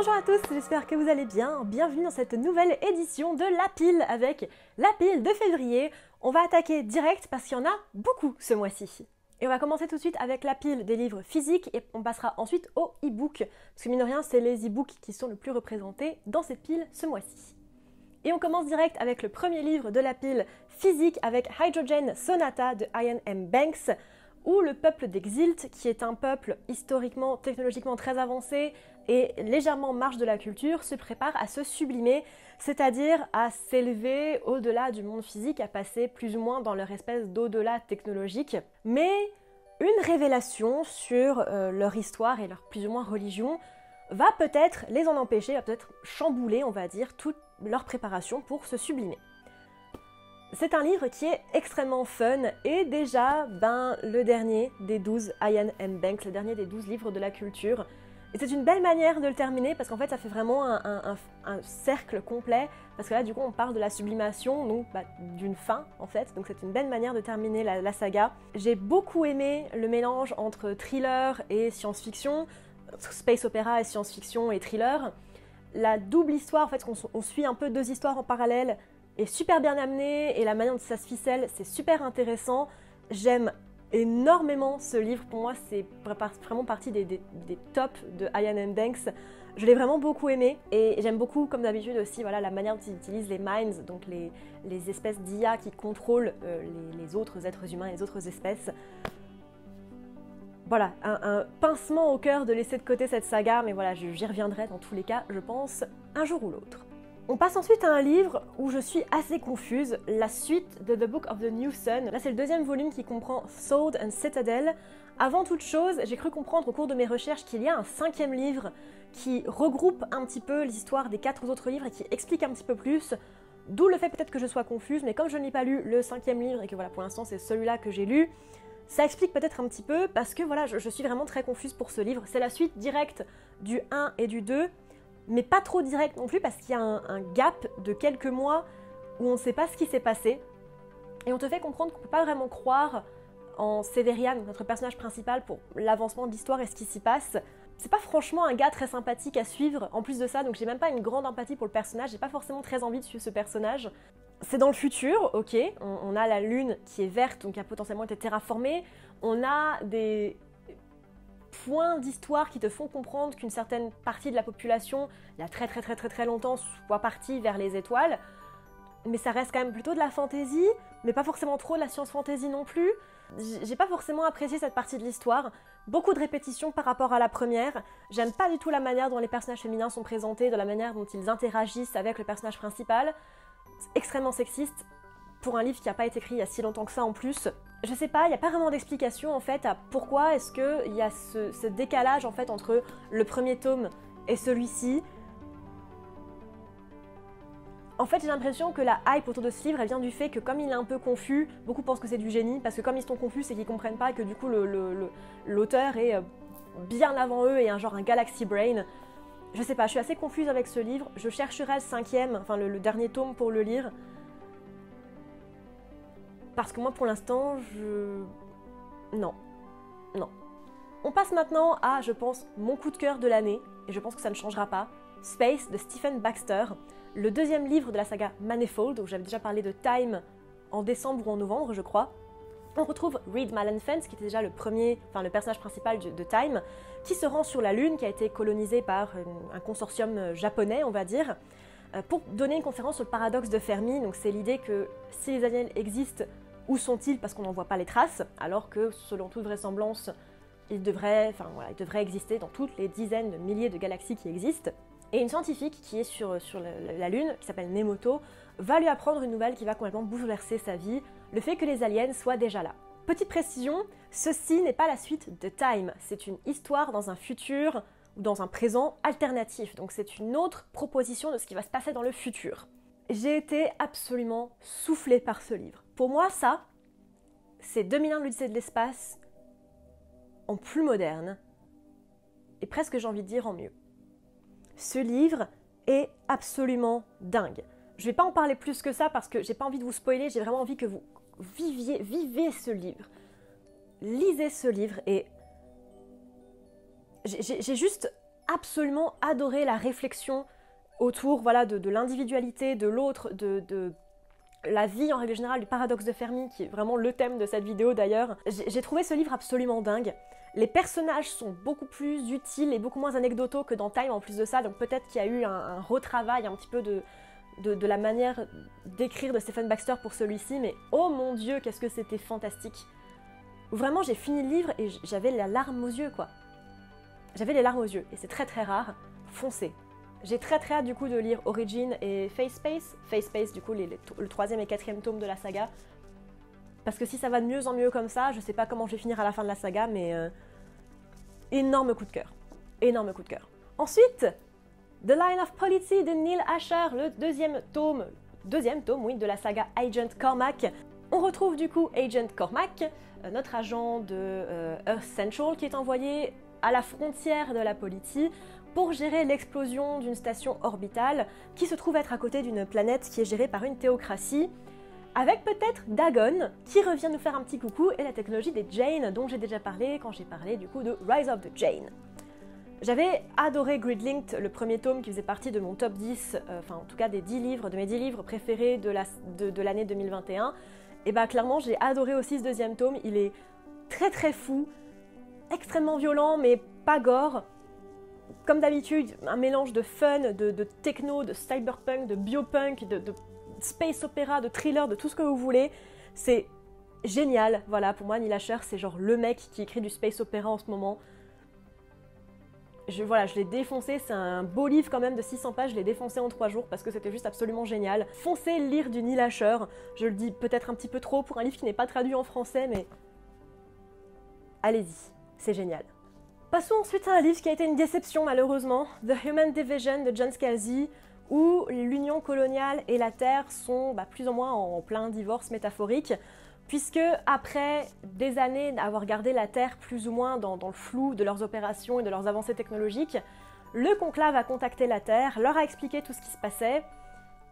Bonjour à tous, j'espère que vous allez bien. Bienvenue dans cette nouvelle édition de La Pile avec La Pile de février. On va attaquer direct parce qu'il y en a beaucoup ce mois-ci. Et on va commencer tout de suite avec la pile des livres physiques et on passera ensuite au e-book. Parce que mine de rien, c'est les e-books qui sont le plus représentés dans cette pile ce mois-ci. Et on commence direct avec le premier livre de la pile physique avec Hydrogen Sonata de Iain M. Banks, où le peuple d'Exilt, qui est un peuple historiquement, technologiquement très avancé et légèrement en marge de la culture, se prépare à se sublimer, c'est-à-dire à s'élever au-delà du monde physique, à passer plus ou moins dans leur espèce d'au-delà technologique. Mais une révélation sur leur histoire et leur plus ou moins religion va peut-être les en empêcher, va peut-être chambouler, on va dire, toute leur préparation pour se sublimer. C'est un livre qui est extrêmement fun et déjà, le dernier des 12 Iain M. Banks, le dernier des 12 livres de la culture. Et c'est une belle manière de le terminer parce qu'en fait ça fait vraiment un cercle complet parce que là du coup on parle de la sublimation, donc d'une fin en fait, donc c'est une belle manière de terminer la saga. J'ai beaucoup aimé le mélange entre thriller et science-fiction, space opéra et science-fiction et thriller. La double histoire, en fait, on suit un peu deux histoires en parallèle, est super bien amenée et la manière dont ça se ficelle, c'est super intéressant. J'aime énormément ce livre, pour moi c'est vraiment partie des tops de Iain M. Banks. Je l'ai vraiment beaucoup aimé et j'aime beaucoup, comme d'habitude aussi, voilà, la manière dont il utilise les minds, donc les espèces d'IA qui contrôlent les autres êtres humains et les autres espèces. Voilà, un pincement au cœur de laisser de côté cette saga, mais voilà, j'y reviendrai dans tous les cas, je pense, un jour ou l'autre. On passe ensuite à un livre où je suis assez confuse, la suite de The Book of the New Sun. Là, c'est le deuxième volume qui comprend Sword and Citadel. Avant toute chose, j'ai cru comprendre au cours de mes recherches qu'il y a un cinquième livre qui regroupe un petit peu l'histoire des 4 autres livres et qui explique un petit peu plus, d'où le fait peut-être que je sois confuse, mais comme je n'ai pas lu le cinquième livre et que voilà, pour l'instant c'est celui-là que j'ai lu, ça explique peut-être un petit peu parce que voilà, je suis vraiment très confuse pour ce livre. C'est la suite directe du 1 et du 2, mais pas trop direct non plus parce qu'il y a un gap de quelques mois où on ne sait pas ce qui s'est passé et on te fait comprendre qu'on ne peut pas vraiment croire en Severian, notre personnage principal, pour l'avancement de l'histoire et ce qui s'y passe. C'est pas franchement un gars très sympathique à suivre en plus de ça, donc j'ai même pas une grande empathie pour le personnage, j'ai pas forcément très envie de suivre ce personnage. C'est dans le futur, ok, on a la lune qui est verte, donc qui a potentiellement été terraformée, on a des points d'histoire qui te font comprendre qu'une certaine partie de la population, il y a très longtemps, soit partie vers les étoiles, mais ça reste quand même plutôt de la fantasy, mais pas forcément trop de la science-fantasy non plus. J'ai pas forcément apprécié cette partie de l'histoire, beaucoup de répétitions par rapport à la première, j'aime pas du tout la manière dont les personnages féminins sont présentés, de la manière dont ils interagissent avec le personnage principal, c'est extrêmement sexiste pour un livre qui n'a pas été écrit il y a si longtemps que ça en plus. Je sais pas, il n'y a pas vraiment d'explication en fait à pourquoi est-ce qu'il y a ce décalage en fait entre le premier tome et celui-ci. En fait, j'ai l'impression que la hype autour de ce livre, elle vient du fait que comme il est un peu confus, beaucoup pensent que c'est du génie, parce que comme ils sont confus, c'est qu'ils comprennent pas et que du coup l'auteur est bien avant eux et un galaxy brain. Je sais pas, je suis assez confuse avec ce livre, je chercherai le cinquième, enfin le dernier tome pour le lire. Parce que moi pour l'instant, Non. On passe maintenant à, je pense, mon coup de cœur de l'année, et je pense que ça ne changera pas, Space de Stephen Baxter, le deuxième livre de la saga Manifold, où j'avais déjà parlé de Time en décembre ou en novembre, je crois. On retrouve Reed Malenfants, qui était déjà le personnage principal de Time, qui se rend sur la Lune, qui a été colonisée par un consortium japonais, on va dire, pour donner une conférence sur le paradoxe de Fermi. Donc c'est l'idée que si les aliens existent, où sont-ils parce qu'on n'en voit pas les traces, alors que selon toute vraisemblance, ils devraient exister dans toutes les dizaines de milliers de galaxies qui existent. Et une scientifique qui est sur la Lune, qui s'appelle Nemoto, va lui apprendre une nouvelle qui va complètement bouleverser sa vie, le fait que les aliens soient déjà là. Petite précision, ceci n'est pas la suite de Time, c'est une histoire dans un futur ou dans un présent alternatif, donc c'est une autre proposition de ce qui va se passer dans le futur. J'ai été absolument soufflée par ce livre. Pour moi, ça, c'est 2001 l'Odyssée de l'espace en plus moderne, et presque j'ai envie de dire en mieux. Ce livre est absolument dingue. Je vais pas en parler plus que ça parce que j'ai pas envie de vous spoiler, j'ai vraiment envie que vous vivez ce livre. Lisez ce livre et j'ai juste absolument adoré la réflexion autour voilà, de l'individualité, de l'autre, de la vie en règle générale, du paradoxe de Fermi, qui est vraiment le thème de cette vidéo d'ailleurs. J'ai trouvé ce livre absolument dingue. Les personnages sont beaucoup plus utiles et beaucoup moins anecdotaux que dans Time en plus de ça, donc peut-être qu'il y a eu un retravail un petit peu de la manière d'écrire de Stephen Baxter pour celui-ci, mais oh mon Dieu, qu'est-ce que c'était fantastique. Vraiment, j'ai fini le livre et j'avais la larme aux yeux, quoi. J'avais les larmes aux yeux, et c'est très très rare. Foncez. J'ai très très hâte du coup de lire Origin et Face Space. Face Space, du coup, le 3e et 4e tome de la saga. Parce que si ça va de mieux en mieux comme ça, je sais pas comment je vais finir à la fin de la saga, mais énorme coup de cœur. Énorme coup de cœur. Ensuite, The Line of Policy de Neil Asher, le deuxième tome, oui, de la saga Agent Cormac. On retrouve du coup Agent Cormac, notre agent de Earth Central, qui est envoyé à la frontière de la Polity pour gérer l'explosion d'une station orbitale qui se trouve être à côté d'une planète qui est gérée par une théocratie, avec peut-être Dagon qui revient nous faire un petit coucou et la technologie des Jane dont j'ai déjà parlé quand j'ai parlé du coup de Rise of the Jane. J'avais adoré Gridlinked, le premier tome qui faisait partie de mon top 10, enfin en tout cas des 10 livres, de mes 10 livres préférés de l'année 2021. Et bah clairement j'ai adoré aussi ce deuxième tome, il est très très fou, extrêmement violent mais pas gore. Comme d'habitude, un mélange de fun, de techno, de cyberpunk, de biopunk, de space opéra, de thriller, de tout ce que vous voulez. C'est génial, voilà, pour moi Neil Asher c'est genre le mec qui écrit du space opéra en ce moment. Je l'ai défoncé, c'est un beau livre quand même de 600 pages, je l'ai défoncé en 3 jours parce que c'était juste absolument génial. Foncez lire du Neil Asher, je le dis peut-être un petit peu trop pour un livre qui n'est pas traduit en français, mais allez-y, c'est génial. Passons ensuite à un livre qui a été une déception malheureusement, The Human Division de John Scalzi, où l'union coloniale et la Terre sont plus ou moins en plein divorce métaphorique, puisque après des années d'avoir gardé la Terre plus ou moins dans le flou de leurs opérations et de leurs avancées technologiques, le conclave a contacté la Terre, leur a expliqué tout ce qui se passait,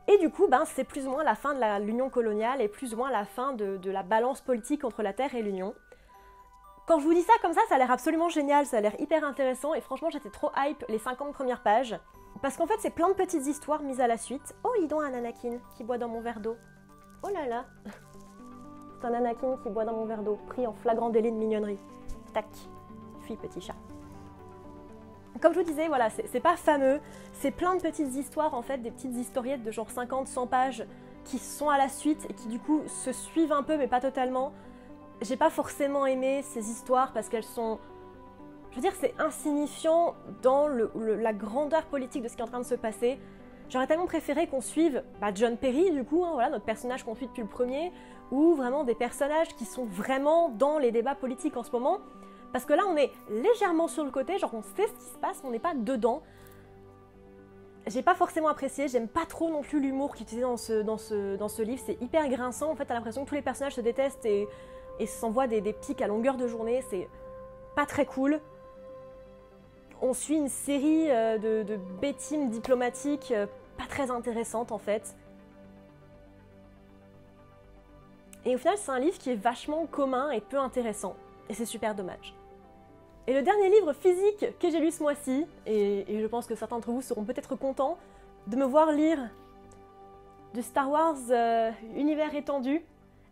et du coup c'est plus ou moins la fin de l'union coloniale et plus ou moins la fin de la balance politique entre la Terre et l'Union. Quand je vous dis ça comme ça a l'air absolument génial, ça a l'air hyper intéressant et franchement j'étais trop hype les 50 premières pages. Parce qu'en fait c'est plein de petites histoires mises à la suite. Oh dis donc un Anakin qui boit dans mon verre d'eau. Oh là là. C'est un Anakin qui boit dans mon verre d'eau, pris en flagrant délit de mignonnerie. Tac. Fuis petit chat. Comme je vous disais, voilà, c'est pas fameux, c'est plein de petites histoires en fait, des petites historiettes de genre 50-100 pages qui sont à la suite et qui du coup se suivent un peu mais pas totalement. J'ai pas forcément aimé ces histoires parce qu'elles sont... Je veux dire, c'est insignifiant dans la grandeur politique de ce qui est en train de se passer. J'aurais tellement préféré qu'on suive John Perry, du coup, voilà, notre personnage qu'on suit depuis le premier, ou vraiment des personnages qui sont vraiment dans les débats politiques en ce moment. Parce que là, on est légèrement sur le côté, genre on sait ce qui se passe, on n'est pas dedans. J'ai pas forcément apprécié, j'aime pas trop non plus l'humour qui est utilisé dans ce livre, c'est hyper grinçant, en fait, t'as l'impression que tous les personnages se détestent et s'envoient des pics à longueur de journée, c'est pas très cool. On suit une série de bêtimes diplomatiques pas très intéressantes en fait. Et au final, c'est un livre qui est vachement commun et peu intéressant. Et c'est super dommage. Et le dernier livre physique que j'ai lu ce mois-ci, et je pense que certains d'entre vous seront peut-être contents de me voir lire du Star Wars univers étendu,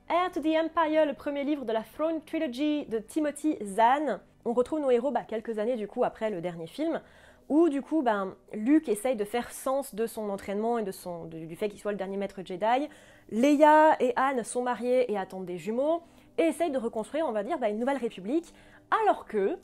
Heir to the Empire, le premier livre de la Throne Trilogy de Timothy Zahn. On retrouve nos héros quelques années du coup après le dernier film, où du coup Luke essaye de faire sens de son entraînement et du fait qu'il soit le dernier maître Jedi. Leia et Han sont mariés et attendent des jumeaux, et essayent de reconstruire, on va dire, une nouvelle république, alors que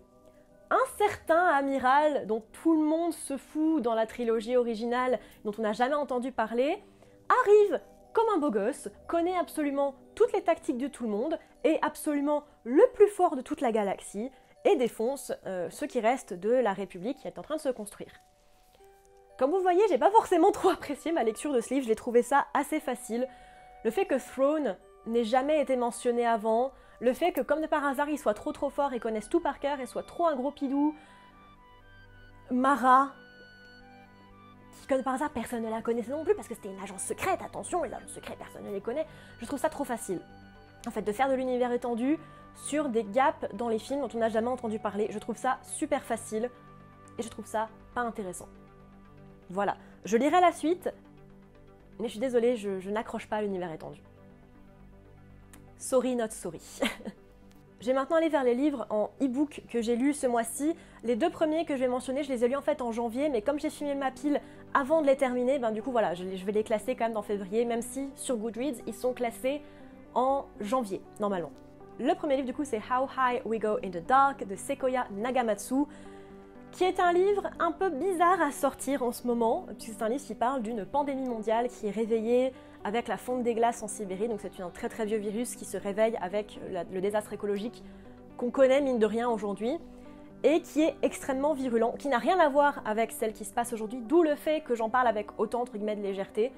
un certain amiral dont tout le monde se fout dans la trilogie originale, dont on n'a jamais entendu parler, arrive comme un beau gosse, connaît absolument toutes les tactiques de tout le monde, est absolument le plus fort de toute la galaxie, et défonce ce qui reste de la République qui est en train de se construire. Comme vous le voyez, j'ai pas forcément trop apprécié ma lecture de ce livre, j'ai trouvé ça assez facile. Le fait que Throne n'ait jamais été mentionné avant, le fait que comme de par hasard il soit trop fort et connaisse tout par cœur et soit trop un gros pidou, Mara, qui comme de par hasard personne ne la connaissait non plus parce que c'était une agence secrète, attention, les agences secrètes personne ne les connaît, je trouve ça trop facile. En fait, de faire de l'univers étendu sur des gaps dans les films dont on n'a jamais entendu parler, je trouve ça super facile. et je trouve ça pas intéressant. Voilà, je lirai la suite, mais je suis désolée, je n'accroche pas à l'univers étendu. Sorry not sorry. Je vais maintenant aller vers les livres en e-book que j'ai lus ce mois-ci. Les 2 premiers que je vais mentionner, je les ai lus en fait en janvier, mais comme j'ai filmé ma pile avant de les terminer, du coup voilà, je vais les classer quand même dans février, même si sur Goodreads, ils sont classés en janvier, normalement. Le premier livre du coup c'est How High We Go in the Dark de Sequoia Nagamatsu, qui est un livre un peu bizarre à sortir en ce moment, puisque c'est un livre qui parle d'une pandémie mondiale qui est réveillée avec la fonte des glaces en Sibérie, donc c'est un très très vieux virus qui se réveille avec le désastre écologique qu'on connaît mine de rien aujourd'hui, et qui est extrêmement virulent, qui n'a rien à voir avec celle qui se passe aujourd'hui, d'où le fait que j'en parle avec autant entre guillemets de légèreté,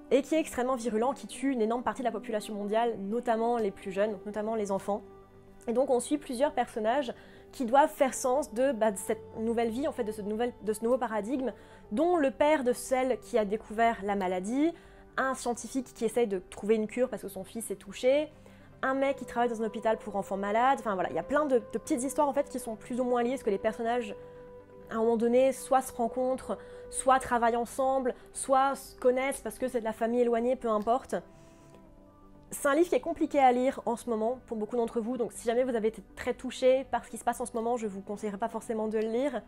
et qui est extrêmement virulent, qui tue une énorme partie de la population mondiale, notamment les plus jeunes, notamment les enfants. Et donc on suit plusieurs personnages qui doivent faire sens de cette nouvelle vie, en fait, de ce nouveau paradigme, dont le père de celle qui a découvert la maladie, un scientifique qui essaye de trouver une cure parce que son fils est touché, un mec qui travaille dans un hôpital pour enfants malades, enfin voilà, il y a plein de petites histoires en fait qui sont plus ou moins liées, parce que les personnages, à un moment donné, soit se rencontrent, soit travaillent ensemble, soit se connaissent parce que c'est de la famille éloignée, peu importe. C'est un livre qui est compliqué à lire en ce moment pour beaucoup d'entre vous, donc si jamais vous avez été très touché par ce qui se passe en ce moment, je ne vous conseillerais pas forcément de le lire.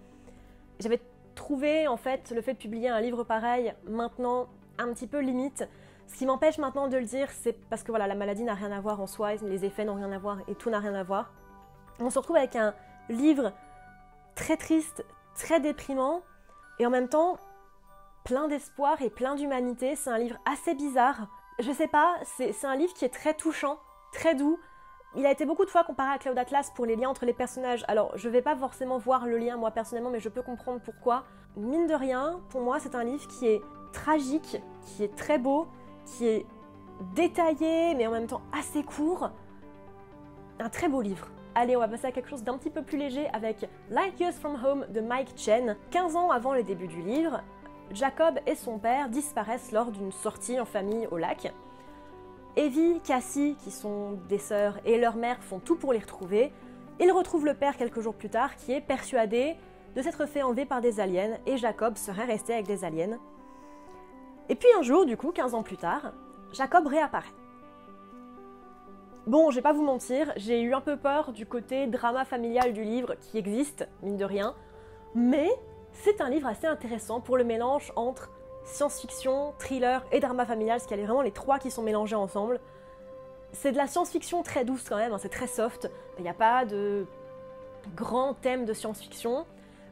J'avais trouvé en fait le fait de publier un livre pareil maintenant un petit peu limite. Ce qui m'empêche maintenant de le dire, c'est parce que voilà, la maladie n'a rien à voir en soi, les effets n'ont rien à voir et tout n'a rien à voir. On se retrouve avec un livre très triste, très déprimant et en même temps plein d'espoir et plein d'humanité. C'est un livre assez bizarre. Je sais pas, c'est un livre qui est très touchant, très doux. Il a été beaucoup de fois comparé à Cloud Atlas pour les liens entre les personnages. Alors, je vais pas forcément voir le lien moi personnellement, mais je peux comprendre pourquoi. Mine de rien, pour moi, c'est un livre qui est tragique, qui est très beau, qui est détaillé, mais en même temps assez court. Un très beau livre. Allez, on va passer à quelque chose d'un petit peu plus léger avec Light Years from Home de Mike Chen. 15 ans avant les débuts du livre, Jacob et son père disparaissent lors d'une sortie en famille au lac. Evie, Cassie, qui sont des sœurs, et leur mère font tout pour les retrouver. Ils retrouvent le père quelques jours plus tard, qui est persuadé de s'être fait enlever par des aliens, et Jacob serait resté avec des aliens. Et puis un jour, du coup, 15 ans plus tard, Jacob réapparaît. Bon, je vais pas vous mentir, j'ai eu un peu peur du côté drama familial du livre, qui existe, mine de rien, mais c'est un livre assez intéressant pour le mélange entre science-fiction, thriller et drama familial, parce qu'il y a vraiment les 3 qui sont mélangés ensemble. C'est de la science-fiction très douce quand même, c'est très soft, il n'y a pas de grand thème de science-fiction,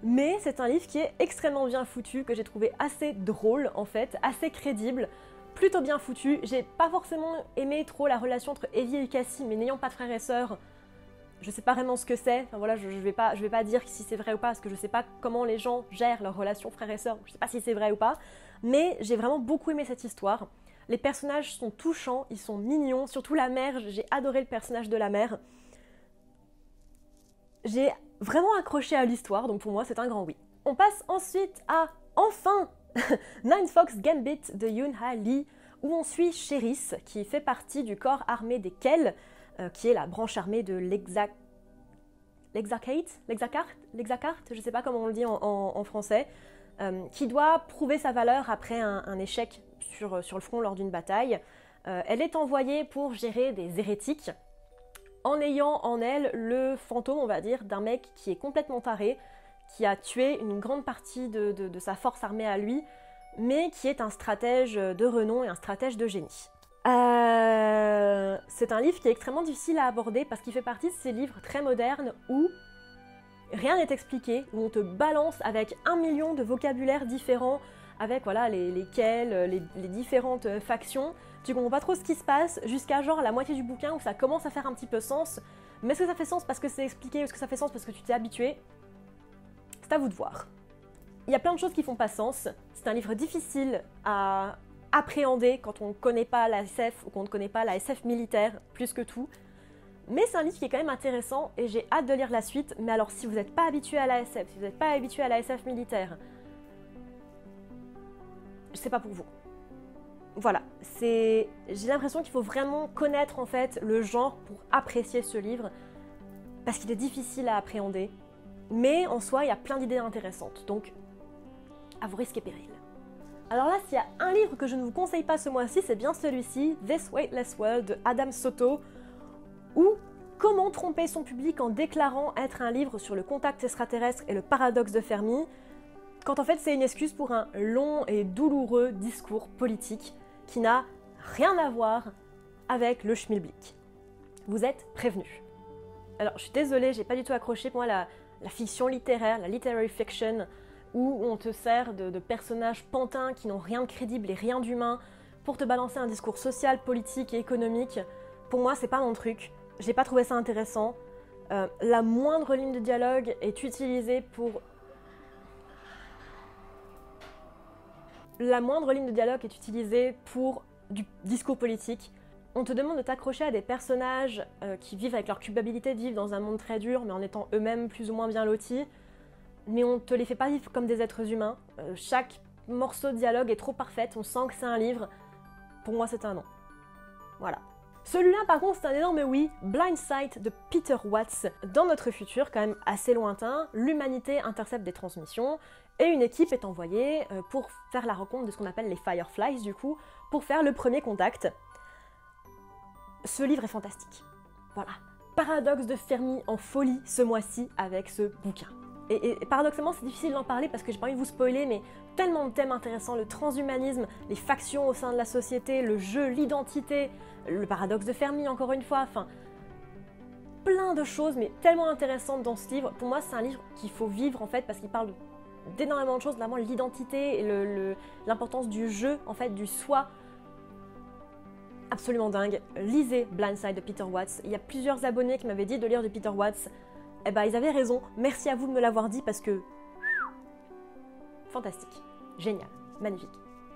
mais c'est un livre qui est extrêmement bien foutu, que j'ai trouvé assez drôle en fait, assez crédible, plutôt bien foutu. J'ai pas forcément aimé trop la relation entre Evie et Cassie, mais n'ayant pas de frères et sœurs, je sais pas vraiment ce que c'est. Enfin voilà, je vais pas dire si c'est vrai ou pas, parce que je sais pas comment les gens gèrent leur relation frères et sœurs, je sais pas si c'est vrai ou pas, mais j'ai vraiment beaucoup aimé cette histoire. Les personnages sont touchants, ils sont mignons, surtout la mère, j'ai adoré le personnage de la mère. J'ai vraiment accroché à l'histoire, donc pour moi c'est un grand oui. On passe ensuite à, enfin, Nine Fox Gambit de Yoon-ha Lee, où on suit Cheris, qui fait partie du corps armé des Kell, qui est la branche armée de l'Exarchate, je sais pas comment on le dit en français, qui doit prouver sa valeur après un échec sur le front lors d'une bataille. Elle est envoyée pour gérer des hérétiques, en ayant en elle le fantôme, on va dire, d'un mec qui est complètement taré, qui a tué une grande partie de sa force armée à lui, mais qui est un stratège de renom et un stratège de génie. C'est un livre qui est extrêmement difficile à aborder parce qu'il fait partie de ces livres très modernes où rien n'est expliqué, où on te balance avec 1 million de vocabulaires différents, avec voilà, lesquels, les différentes factions. Tu comprends pas trop ce qui se passe jusqu'à genre la moitié du bouquin où ça commence à faire un petit peu sens. Mais est-ce que ça fait sens parce que c'est expliqué ou est-ce que ça fait sens parce que tu t'es habitué? C'est à vous de voir. Il y a plein de choses qui font pas sens. C'est un livre difficile à appréhender quand on ne connaît pas la SF ou qu'on ne connaît pas la SF militaire plus que tout. Mais c'est un livre qui est quand même intéressant et j'ai hâte de lire la suite. Mais alors si vous n'êtes pas habitué à la SF, si vous n'êtes pas habitué à la SF militaire, c'est pas pour vous. Voilà, j'ai l'impression qu'il faut vraiment connaître en fait le genre pour apprécier ce livre parce qu'il est difficile à appréhender. Mais en soi, il y a plein d'idées intéressantes, donc à vos risques et périls. Alors là, s'il y a un livre que je ne vous conseille pas ce mois-ci, c'est bien celui-ci, This Weightless World de Adam Soto, ou Comment tromper son public en déclarant être un livre sur le contact extraterrestre et le paradoxe de Fermi, quand en fait c'est une excuse pour un long et douloureux discours politique qui n'a rien à voir avec le schmilblick. Vous êtes prévenus. Alors je suis désolée, j'ai pas du tout accroché pour moi la fiction littéraire, la literary fiction, où on te sert de personnages pantins qui n'ont rien de crédible et rien d'humain pour te balancer un discours social, politique et économique. Pour moi, c'est pas mon truc. J'ai pas trouvé ça intéressant. La moindre ligne de dialogue est utilisée pour... du discours politique. On te demande de t'accrocher à des personnages qui vivent avec leur culpabilité de vivre dans un monde très dur, mais en étant eux-mêmes plus ou moins bien lotis. Mais on te les fait pas vivre comme des êtres humains. Chaque morceau de dialogue est trop parfait, on sent que c'est un livre. Pour moi, c'est un non. Voilà. Celui-là, par contre, c'est un énorme oui. Blind Sight de Peter Watts. Dans notre futur, quand même assez lointain, l'humanité intercepte des transmissions et une équipe est envoyée pour faire la rencontre de ce qu'on appelle les Fireflies, du coup, pour faire le premier contact. Ce livre est fantastique. Voilà. Paradoxe de Fermi en folie ce mois-ci avec ce bouquin. Et paradoxalement, c'est difficile d'en parler parce que j'ai pas envie de vous spoiler, mais tellement de thèmes intéressants, le transhumanisme, les factions au sein de la société, le jeu, l'identité, le paradoxe de Fermi encore une fois, enfin, plein de choses, mais tellement intéressantes dans ce livre. Pour moi, c'est un livre qu'il faut vivre en fait parce qu'il parle d'énormément de choses, notamment l'identité et l'importance du jeu, en fait, du soi. Absolument dingue. Lisez Blindside de Peter Watts. Il y a plusieurs abonnés qui m'avaient dit de lire de Peter Watts. Eh ben, ils avaient raison. Merci à vous de me l'avoir dit parce que... fantastique. Génial. Magnifique.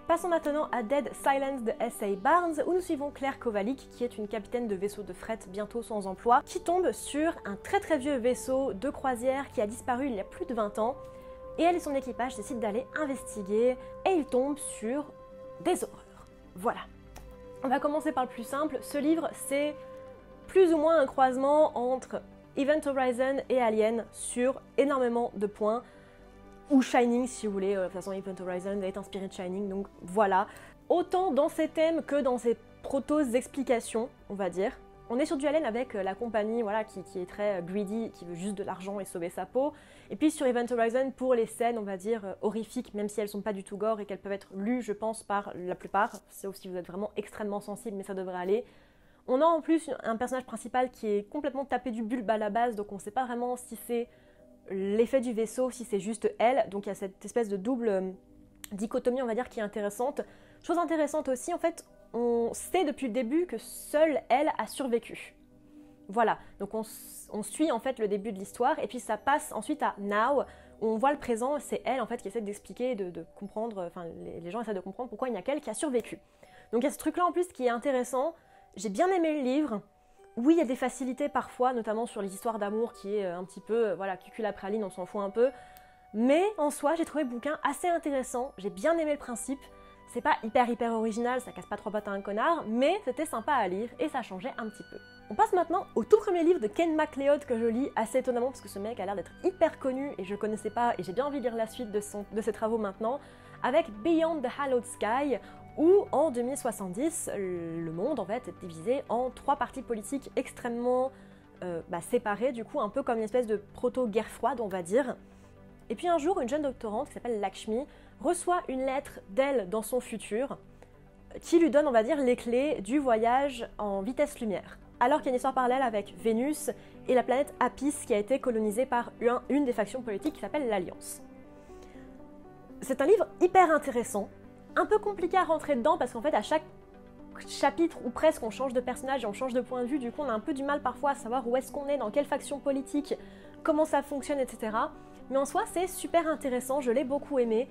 Passons maintenant à Dead Silence de S.A. Barnes, où nous suivons Claire Kovalik, qui est une capitaine de vaisseau de fret bientôt sans emploi, qui tombe sur un très vieux vaisseau de croisière qui a disparu il y a plus de 20 ans, et elle et son équipage décident d'aller investiguer, et ils tombent sur des horreurs. Voilà. On va commencer par le plus simple. Ce livre, c'est plus ou moins un croisement entre Event Horizon et Alien sur énormément de points. Ou Shining si vous voulez, de toute façon Event Horizon est inspiré de Shining, donc voilà. Autant dans ses thèmes que dans ses proto-explications, on va dire. On est sur du Alien avec la compagnie voilà, qui est très greedy, qui veut juste de l'argent et sauver sa peau. Et puis sur Event Horizon pour les scènes, on va dire, horrifiques, même si elles sont pas du tout gore et qu'elles peuvent être lues, je pense, par la plupart, sauf si vous êtes vraiment extrêmement sensible, mais ça devrait aller. On a en plus un personnage principal qui est complètement tapé du bulbe à la base, donc on sait pas vraiment si c'est l'effet du vaisseau, si c'est juste elle, donc il y a cette espèce de double dichotomie, on va dire, qui est intéressante. Chose intéressante aussi, en fait, on sait depuis le début que seule elle a survécu. Voilà, donc on suit en fait le début de l'histoire, et puis ça passe ensuite à Now, où on voit le présent, c'est elle en fait qui essaie d'expliquer, de comprendre, enfin les gens essaient de comprendre pourquoi il n'y a qu'elle qui a survécu. Donc il y a ce truc-là en plus qui est intéressant, j'ai bien aimé le livre. Oui, il y a des facilités parfois, notamment sur les histoires d'amour qui est un petit peu, voilà, cuculapraline, on s'en fout un peu. Mais en soi, j'ai trouvé le bouquin assez intéressant, j'ai bien aimé le principe. C'est pas hyper original, ça casse pas trois pattes à un connard, mais c'était sympa à lire et ça changeait un petit peu. On passe maintenant au tout premier livre de Ken MacLeod que je lis assez étonnamment parce que ce mec a l'air d'être hyper connu et je le connaissais pas et j'ai bien envie de lire la suite de ses travaux maintenant, avec Beyond the Hallowed Sky, où en 2070, le monde en fait est divisé en 3 partis politiques extrêmement séparés, du coup un peu comme une espèce de proto-guerre froide on va dire. Et puis un jour, une jeune doctorante qui s'appelle Lakshmi reçoit une lettre d'elle dans son futur qui lui donne, on va dire, les clés du voyage en vitesse lumière. Alors qu'il y a une histoire parallèle avec Vénus et la planète Apis qui a été colonisée par une des factions politiques qui s'appelle l'Alliance. C'est un livre hyper intéressant, un peu compliqué à rentrer dedans parce qu'en fait à chaque chapitre ou presque on change de personnage et on change de point de vue, du coup on a un peu du mal parfois à savoir où est-ce qu'on est, dans quelle faction politique, comment ça fonctionne, etc. Mais en soi c'est super intéressant, je l'ai beaucoup aimé.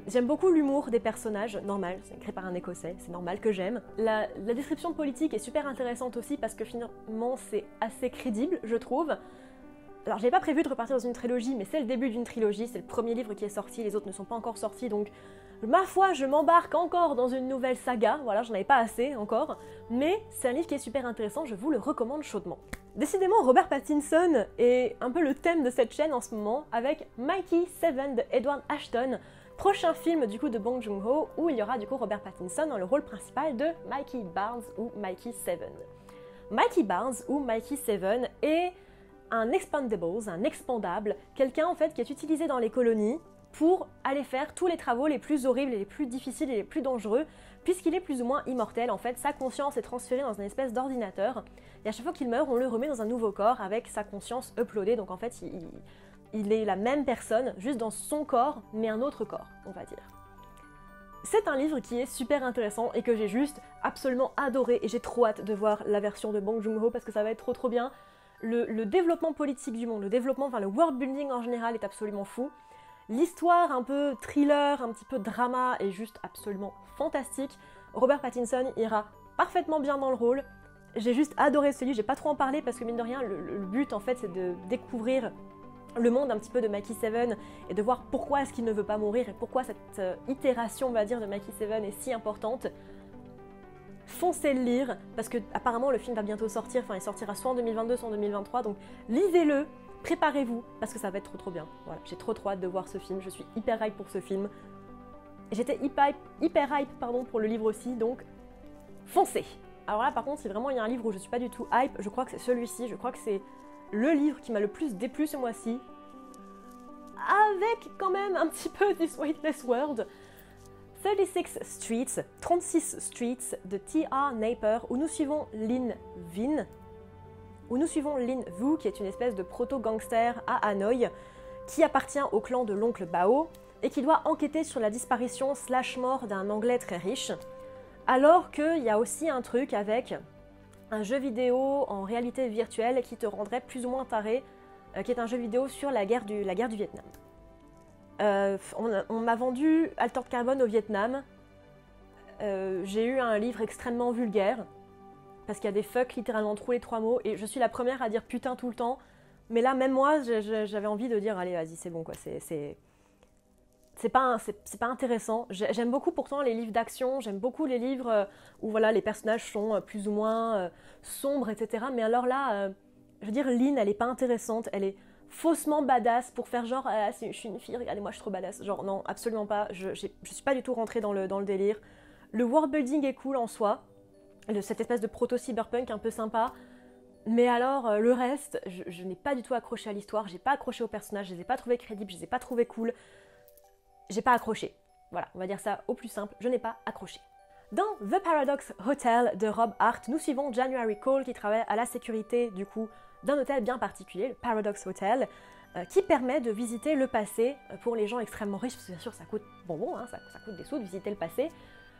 J'aime beaucoup l'humour des personnages, normal, c'est écrit par un écossais, c'est normal que j'aime. La description politique est super intéressante aussi parce que finalement c'est assez crédible, je trouve. Alors j'avais pas prévu de repartir dans une trilogie, mais c'est le début d'une trilogie, c'est le premier livre qui est sorti, les autres ne sont pas encore sortis, donc ma foi je m'embarque encore dans une nouvelle saga, voilà, j'en avais pas assez encore, mais c'est un livre qui est super intéressant, je vous le recommande chaudement. Décidément, Robert Pattinson est un peu le thème de cette chaîne en ce moment, avec Mikey 7 de Edward Ashton, prochain film du coup de Bong Joon-ho, où il y aura du coup Robert Pattinson dans le rôle principal de Mikey Barnes ou Mikey 7. Mikey Barnes ou Mikey 7 est un expandables, un expandable, quelqu'un en fait qui est utilisé dans les colonies pour aller faire tous les travaux les plus horribles et les plus difficiles et les plus dangereux, puisqu'il est plus ou moins immortel. En fait, sa conscience est transférée dans une espèce d'ordinateur, et à chaque fois qu'il meurt, on le remet dans un nouveau corps avec sa conscience uploadée, donc en fait, il est la même personne, juste dans son corps, mais un autre corps, on va dire. C'est un livre qui est super intéressant et que j'ai juste absolument adoré, et j'ai trop hâte de voir la version de Bong Joon-ho parce que ça va être trop bien. Le développement politique du monde, le world building en général est absolument fou. L'histoire un peu thriller, un petit peu drama est juste absolument fantastique. Robert Pattinson ira parfaitement bien dans le rôle. J'ai juste adoré ce livre, j'ai pas trop en parler parce que mine de rien, le but en fait c'est de découvrir le monde un petit peu de Mikey 7 et de voir pourquoi est-ce qu'il ne veut pas mourir et pourquoi cette itération, on va dire, de Mikey 7 est si importante. Foncez le lire, parce que apparemment le film va bientôt sortir, enfin il sortira soit en 2022, soit en 2023, donc lisez-le, préparez-vous, parce que ça va être trop bien. Voilà, j'ai trop hâte de voir ce film, je suis hyper hype pour ce film. J'étais hyper hype pour le livre aussi, donc foncez. Alors là par contre, si vraiment il y a un livre où je suis pas du tout hype, je crois que c'est celui-ci, je crois que c'est le livre qui m'a le plus déplu ce mois-ci, avec quand même un petit peu This Weightless World. 36 Streets de T.R. Napier, où nous suivons Lin Vu, qui est une espèce de proto-gangster à Hanoï, qui appartient au clan de l'oncle Bao, et qui doit enquêter sur la disparition / mort d'un Anglais très riche, alors qu'il y a aussi un truc avec un jeu vidéo en réalité virtuelle qui te rendrait plus ou moins taré, qui est un jeu vidéo sur la guerre du Vietnam. On m'a vendu Altered Carbon au Vietnam. J'ai eu un livre extrêmement vulgaire, parce qu'il y a des fuck littéralement tous les 3 mots, et je suis la première à dire putain tout le temps. Mais là, même moi, j'avais envie de dire allez, vas-y, c'est bon quoi, c'est pas intéressant. J'aime beaucoup pourtant les livres d'action, j'aime beaucoup les livres où voilà, les personnages sont plus ou moins sombres, etc. Mais alors là, je veux dire, Lynn, elle est pas intéressante, elle est faussement badass pour faire genre je suis une fille, regardez-moi je suis trop badass. Genre non, absolument pas, je suis pas du tout rentrée dans le délire. Le world building est cool en soi, cette espèce de proto-cyberpunk un peu sympa, mais alors le reste, je n'ai pas du tout accroché à l'histoire, j'ai pas accroché aux personnages, je les ai pas trouvés crédibles, je les ai pas trouvés cool, j'ai pas accroché. Voilà, on va dire ça au plus simple, je n'ai pas accroché. Dans The Paradox Hotel de Rob Hart, nous suivons January Cole qui travaille à la sécurité du coup d'un hôtel bien particulier, le Paradox Hotel, qui permet de visiter le passé pour les gens extrêmement riches, parce que bien sûr ça coûte bonbon, hein, ça coûte des sous de visiter le passé,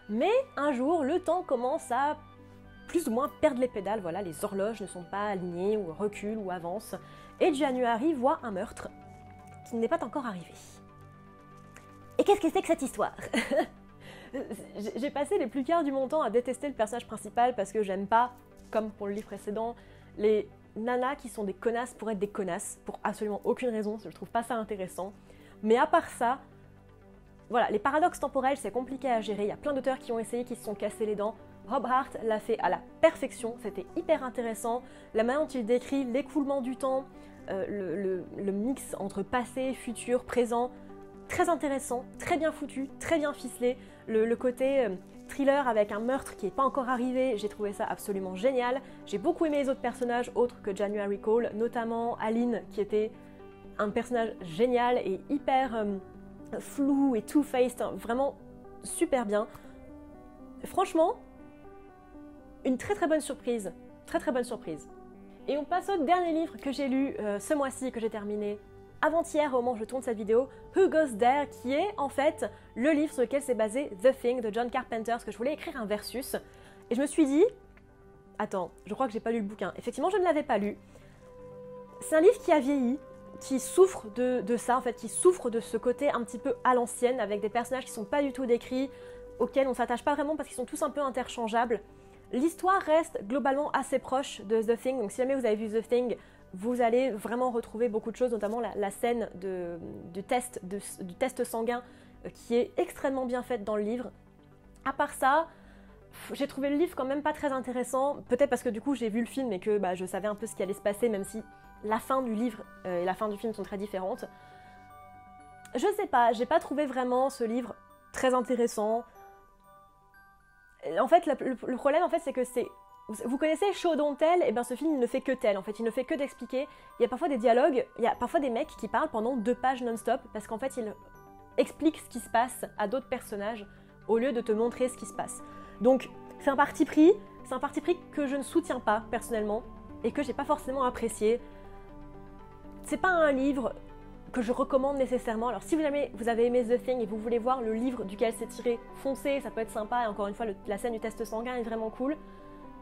mais un jour le temps commence à plus ou moins perdre les pédales, voilà, les horloges ne sont pas alignées ou reculent ou avancent, et January voit un meurtre qui n'est pas encore arrivé. Et qu'est-ce que c'est que cette histoire? J'ai passé les plus quarts du mon temps à détester le personnage principal parce que j'aime pas, comme pour le livre précédent, les nanas qui sont des connasses pour être des connasses, pour absolument aucune raison, je trouve pas ça intéressant. Mais à part ça, voilà, les paradoxes temporels c'est compliqué à gérer, il y a plein d'auteurs qui ont essayé, qui se sont cassés les dents. Rob Hart l'a fait à la perfection, c'était hyper intéressant, la manière dont il décrit l'écoulement du temps, le mix entre passé, futur, présent, très intéressant, très bien foutu, très bien ficelé, le côté thriller avec un meurtre qui n'est pas encore arrivé, j'ai trouvé ça absolument génial. J'ai beaucoup aimé les autres personnages autres que January Cole, notamment Aline qui était un personnage génial et hyper flou et two-faced, hein, vraiment super bien. Franchement, une très bonne surprise, très bonne surprise. Et on passe au dernier livre que j'ai lu ce mois-ci, que j'ai terminé avant-hier au moment où je tourne cette vidéo, Who Goes There, qui est en fait le livre sur lequel s'est basé The Thing de John Carpenter, parce que je voulais écrire un versus, et je me suis dit, attends, je crois que j'ai pas lu le bouquin, effectivement je ne l'avais pas lu, c'est un livre qui a vieilli, qui souffre de ça en fait, qui souffre de ce côté un petit peu à l'ancienne, avec des personnages qui sont pas du tout décrits, auxquels on s'attache pas vraiment parce qu'ils sont tous un peu interchangeables. L'histoire reste globalement assez proche de The Thing, donc si jamais vous avez vu The Thing, vous allez vraiment retrouver beaucoup de choses, notamment la scène du test sanguin qui est extrêmement bien faite dans le livre. À part ça, j'ai trouvé le livre quand même pas très intéressant, peut-être parce que du coup j'ai vu le film et que je savais un peu ce qui allait se passer, même si la fin du livre et la fin du film sont très différentes. Je sais pas, j'ai pas trouvé vraiment ce livre très intéressant. En fait, le problème, en fait, c'est que c'est... Vous connaissez Show Don't Tell, et bien ce film il ne fait que tel, en fait, il ne fait que d'expliquer. Il y a parfois des dialogues, il y a parfois des mecs qui parlent pendant 2 pages non-stop, parce qu'en fait, ils expliquent ce qui se passe à d'autres personnages, au lieu de te montrer ce qui se passe. Donc, c'est un parti pris que je ne soutiens pas, personnellement, et que j'ai pas forcément apprécié. C'est pas un livre que je recommande nécessairement. Alors si vous avez aimé The Thing et vous voulez voir le livre duquel c'est tiré, foncez, ça peut être sympa, et encore une fois, la scène du test sanguin est vraiment cool.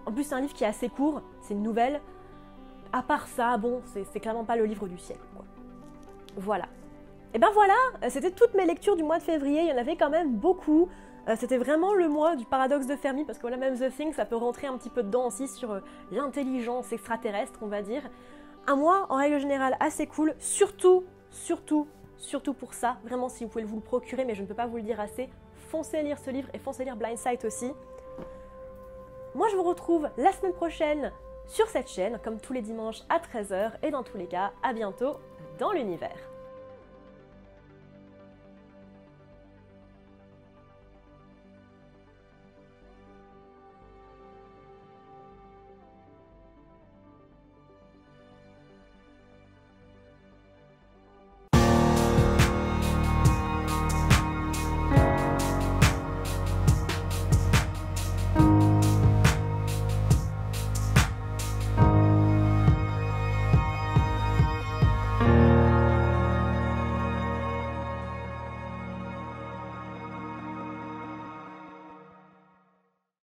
En plus, c'est un livre qui est assez court, c'est une nouvelle. À part ça, bon, c'est clairement pas le livre du siècle, quoi. Voilà. Et ben voilà, c'était toutes mes lectures du mois de février, il y en avait quand même beaucoup. C'était vraiment le mois du paradoxe de Fermi, parce que voilà, même The Thing, ça peut rentrer un petit peu dedans aussi sur l'intelligence extraterrestre, on va dire. Un mois, en règle générale, assez cool, surtout pour ça. Vraiment, si vous pouvez vous le procurer, mais je ne peux pas vous le dire assez, foncez lire ce livre et foncez lire Blind Sight aussi. Moi, je vous retrouve la semaine prochaine sur cette chaîne, comme tous les dimanches à 13h, et dans tous les cas, à bientôt dans l'univers.